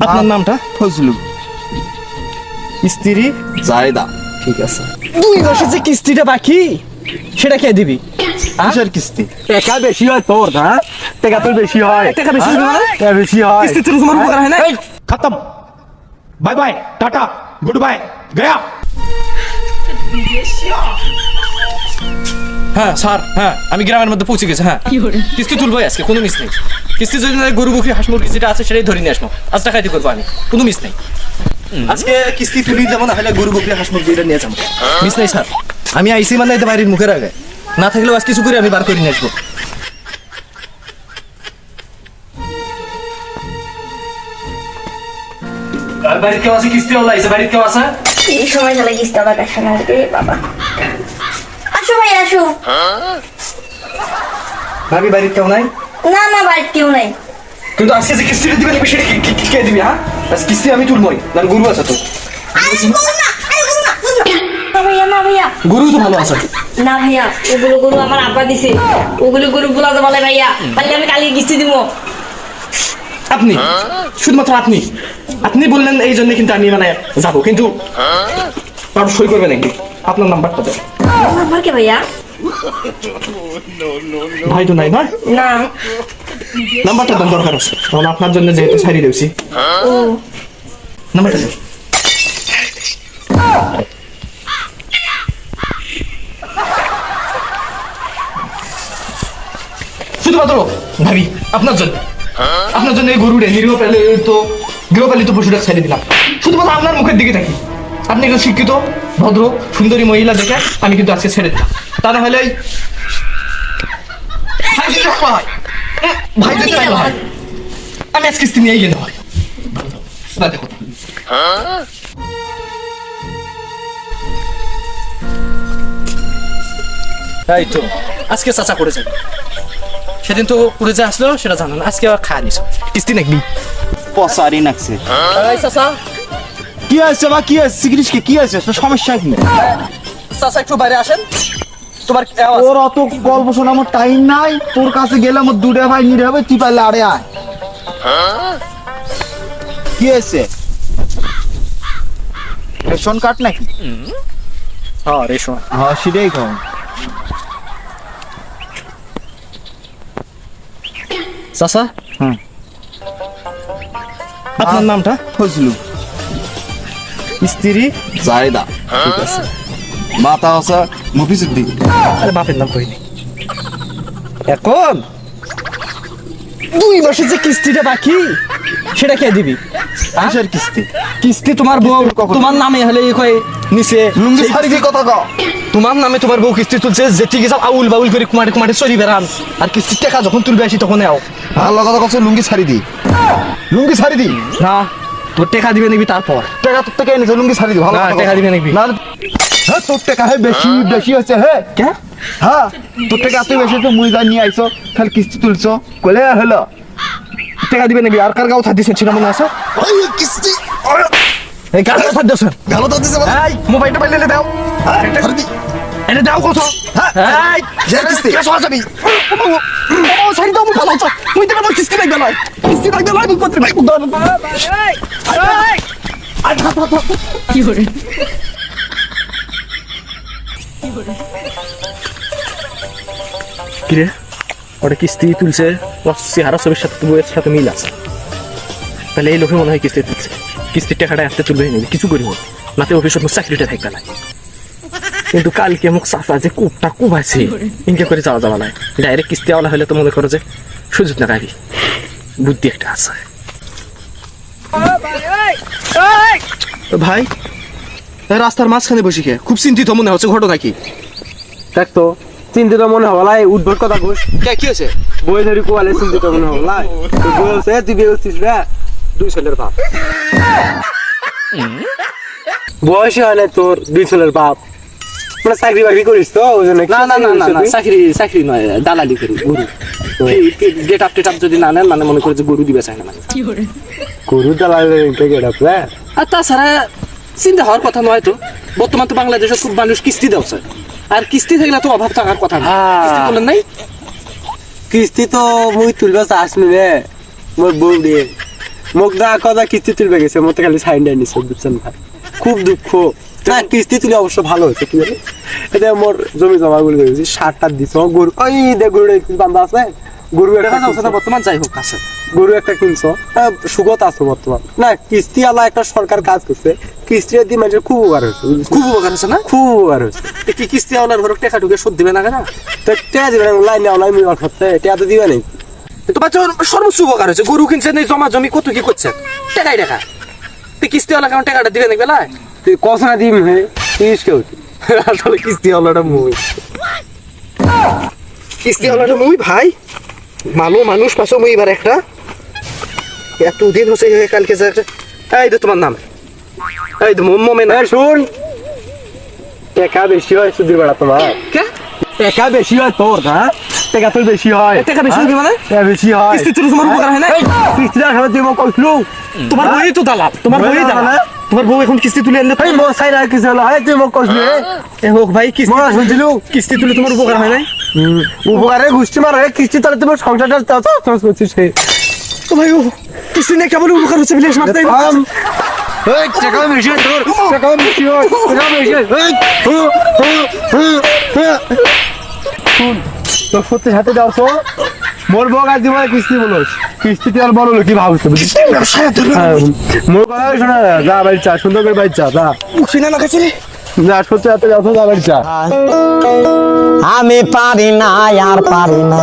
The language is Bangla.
আপনার নামটা? ফজলু। স্ত্রী? জায়দা। ঠিক আছে। 2 মাসের যে কিস্তিটা বাকি সেটা কে দিবি? কিসের কিস্তি? টাকা বেশি হয় তোর না, টাকা তোর বেশি হয়, টাকা বেশি হবে না? টাকা বেশি হয়। কিস্তি তো তোমার উপকার হয় না। खत्म bye bye tata goodbye गया। হ্যাঁ স্যার, হ্যাঁ আমি গ্রামের মধ্যে পৌঁছে গেছি। হ্যাঁ কিস্তি তুলবো আজকে, কোনো মিস নেই। কিস্তি যদি না গরু বকরি হাঁস মুরগি যেটা আছে সেটাই ধরে নিয়ে আসবো, আজ টাকাই করবো আমি, কোনো মিস নেই। আজকে কিস্তি তুলি যাবো, না হলে গরু বকরি হাঁস মুরগি এটা নিয়ে যাবো, মিস নেই স্যার। আমি আইসি মানে এটা বাইরের মুখের আগে না থাকলেও আজ কিছু করে আমি বার করে নিয়ে আসবো। আর বাড়িতে কেউ আছে? কিস্তি ওলা আইসে, বাড়িতে কেউ আছে? এই সময় চলে গেছে দাদা কাছে না রে বাবা। আসো ভাই আসো। ভাবি বাড়িতে কেউ নাই? না না বাড়িতে কেউ নাই। কিন্তু আজকে যে কিস্তিটা দিবেন সেটা কে দিবি? হ্যাঁ আজ কিস্তি আমি তুলবই, না গরু আছে তো? আরে গরু না, আরে গরু না, গরু না। না ভাইয়া না ভাইয়া, গরু তো ভালো আছে। না ভাইয়া ওগুলো গরু আমার আব্বা দিছে, ওগুলো গরু গুলা তো বলে ভাইয়া, তাহলে আমি কালকে কিস্তি দিব। আপনি শুধুমাত্র আপনি বললেন এই জন্য কিন্তু আমি মানে যাবো, কিন্তু কারো সই করবেন নাকি? আপনার নাম্বারটা দেন। নাম্বার কে ভাইয়া? ভাই তো নাই, নয় না। নাম্বারটা দেন, দরকার আছে, কারণ আপনার জন্য যেহেতু ছাড়িয়ে দেবছি। ও নাম্বারটা দেন। শুধুমাত্র ভাবি আপনার জন্য এই গরুটা গৃহপালিত পশুটা ছেড়ে দিলাম, শুধুমাত্র আপনার মুখের দিকে থাকি। আপনি একজন শিক্ষিত ভদ্র সুন্দরী মহিলা দেখে আমি কিন্তু আজকে ছেড়ে দিলাম, তা না হলে ভাই যদি ভালো হয় আমি আজকে কিস্তি নিয়ে গেলে হয়। দেখো তাই তো আজকে চাচা করেছে, সেদিন তো করে যে আসলো সেটা জানো না, আজকে আবার খায় নিছো কিস্তি নাকি? পসারি নাকছে। এই চাচা, কি আছে বা কি আছে? সিগরিশকে কি আছে? সমস্যা কি? চাচা একটু বাইরে আসেন। তোমার আওয়াজ তোর অত গল্প শোনা আমার টাইম নাই। তোর কাছে গেলে আমার দুটো ভাই নিরে হবে, তুই পারলে আরে আয়। কি আছে? রেশন কার্ড নাকি? হ্যাঁ রেশন। হ্যাঁ সেটাই খাও। চাচা হুম। আপনার নামটা? ফজলু। স্ত্রী? জায়দা। ঠিক আছে। মাতা হসা মফিজুদ্দিন। আরে বাপের নাম কইনি। এখন 2 মাসের যে কিস্তিটা বাকি সেটা কে দিবি? কিসের কিস্তি? কিস্তি তোমার বউ তোমার নামে হলে কই নিচে লুঙ্গি ছাড়ি দিয়ে কথা কও। তোমার নামে তোমার বউ কিস্তি তুলছে, যেটিকে যাও আউল বাউল করে কুমারে চলি বেড়ান, আর কিস্তির টাকা যখন তুলবে আসি তখন আও। ভালো কথা কচ্ছে, লুঙ্গি ছাড়ি দি। লুঙ্গি ছাড়ি দি না তোর টাকা দিবে নিবি তারপর। টাকা তোর থেকে এনেছে, লুঙ্গি ছাড়ি দি। ভালো না, কথা টাকা কও। দিবে নাকি? না হ্যাঁ তোর টাকা হে বেশি বেশি হচ্ছে হে। কে? হ্যাঁ তোর টাকা এত বেশি তো মুই যা নিয়ে আইছো, খালি কিস্তি তুলছো কলে হলো। টাকা দিবে নিবি? আর কার গাও থাক দিছেন সেটা মনে আছে? ওই কিস্তি এই কার গাও থাক দিছেন? ভালো তো দিছে। এই মোবাইলটা পাইলে দাও, ছাড়ি দি। এটা দাও কত? এই যে কিস্তি কে সহজ যাবি? ও সাইড দাও, ভালো আছে তুই দেবে না কিস্তি লাগবে না, কিস্তি লাগবে না তুই করতে ভাই কি করে কিরে ওটা কিস্তি তুলছে, ওর চেহারা ছবির সাথে বইয়ের সাথে মিল আছে, তাহলে এই লোকে মনে হয় কিস্তি তুলছে। কিস্তির টাকাটা আসতে তুলবে নেবে, কিছু করিব নাতে অফিসের মুখ চাকরিটা থাকবে না। কিন্তু কালকে মুখ চাচা যে কূপটা কুবাইছে, ইনকে করে যাওয়া যাওয়া নাই। ডাইরেক্ট কিস্তি আওয়ালা হলে তো মনে করো যে সুযোগ না গাড়ি, বুদ্ধি একটা আছে। ভাই রাস্তার মাঝখানে বসে খেয়ে খুব চিন্তিত মনে হচ্ছে, ঘটনা কি? দেখ তো চিন্তিত মনে হলাই, উদ্ভট কথা কইস। কি হয়েছে? বই ধরি কোয়ালে চিন্তিত মনে হলাই। তুই বলছে তুই বিয়ে করছিস রে 2 ছেলের বাপ। বয়সই হয় না তোর 2 ছেলের বাপ, মানে চাকরি বাকরি করিস তো ওই জন্য? না না না না না, চাকরি নয়, দালালি করি গরু। গেট আপ যদি না নেন মানে মনে করে যে গরু দিবে চায় না মানে। গরু দালাল গেট আপ রে। আর তাছাড়া চিন্তা হওয়ার কথা নয় তো, বর্তমান তো বাংলাদেশে খুব মানুষ কিস্তি দেওয়া, আর কিস্তি থাকলে তো অভাব থাকার কথা না। কিস্তি তোলেন নাই? কিস্তি তো মুই তুলবা চাস নি রে, মোর বউ দিয়ে মুখ দা কথা কিস্তি তুলবে গেছে মতে খালি সাইন ডাই নিছে বুঝছেন ভাই খুব দুঃখ না কিস্তি তুলে অবশ্য ভালো হয়েছে কি জানি এটা মোর জমি জমা গুলো গেছে 60টা দিছে গরু ওই দে গরু বান্ধা আছে গরু একটা কিনছো, বর্তমান যাই হোক আছে গরু একটা কিনছো সুগত আছে বর্তমান না কিস্তি আলা একটা সরকার কাজ করছে কিস্তি দিয়ে মানুষের খুব উপকার হয়েছে খুব উপকার হচ্ছে না? খুব উপকার হয়েছে কি কিস্তি আওলার ঘরে টাকা ঢুকে সুদ দিবে না কেন? তো টেয়া দিবে লাইন অনলাইন মিল করতে টেয়া তো দিবে নাই তোমার তো সর্বোচ্চ উপকার হয়েছে, গরু কিনছে না, জমা জমি কত কি করছে, টাকাই টাকা। তুই কিস্তি আওলা কেমন টাকাটা দিবে নাকি বেলায়? তুই কসনা দিম হে তিরিশ কেউ আসলে কিস্তি আওলাটা মুই, কিস্তি আওলাটা মুই ভাই, মালো মানুষ পাশো মুই এবার একটা এত দিন হচ্ছে কালকে যা এই তো তোমার নাম এই তো মোমেন শুন টাকা বেশি হয় সুধীর বেড়া তোমার কে টাকা বেশি হয় তোর না টাকা তোর বেশি হয় টাকা বেশি হবে মানে টাকা বেশি হয় কিস্তি তুলে তোমার উপকার হয় না? কিস্তিটা খাবে তুই মোক কইছলু তোমার বই তো দালাল, তোমার বই দালাল, তোমার বউ এখন কিস্তি তুলে এনে এই মোর সাইরা কিছু হলো হয় তুই মোক কইছলু এ হোক ভাই কিস্তি মোর শুনছিলু কিস্তি তুলে তোমার উপকার হয় না? উপকারে গুষ্টি মারে কিস্তি তাহলে তোমার সংসারটা তো করছিস হে তো ভাই ও কিস্তি নিয়ে কেবল উপকার হচ্ছে বিলেশ মারতে এই টাকা বেশি হয় তোর টাকা বেশি হয় টাকা বেশি হয় শুন তোর সত্যি হাতে দাও তো মোর বউ আজ জীবনে কিস্তি বলোস কিস্তিতে আর বড় লোক কি ভাবছো মোর কথা শোনা যা বাড়ি চা সুন্দর করে বাড়ি চা যা মুখিনা না কাছে যা সত্যি হাতে যাও তো যা বাড়ি চা আমি পারি না আর পারি না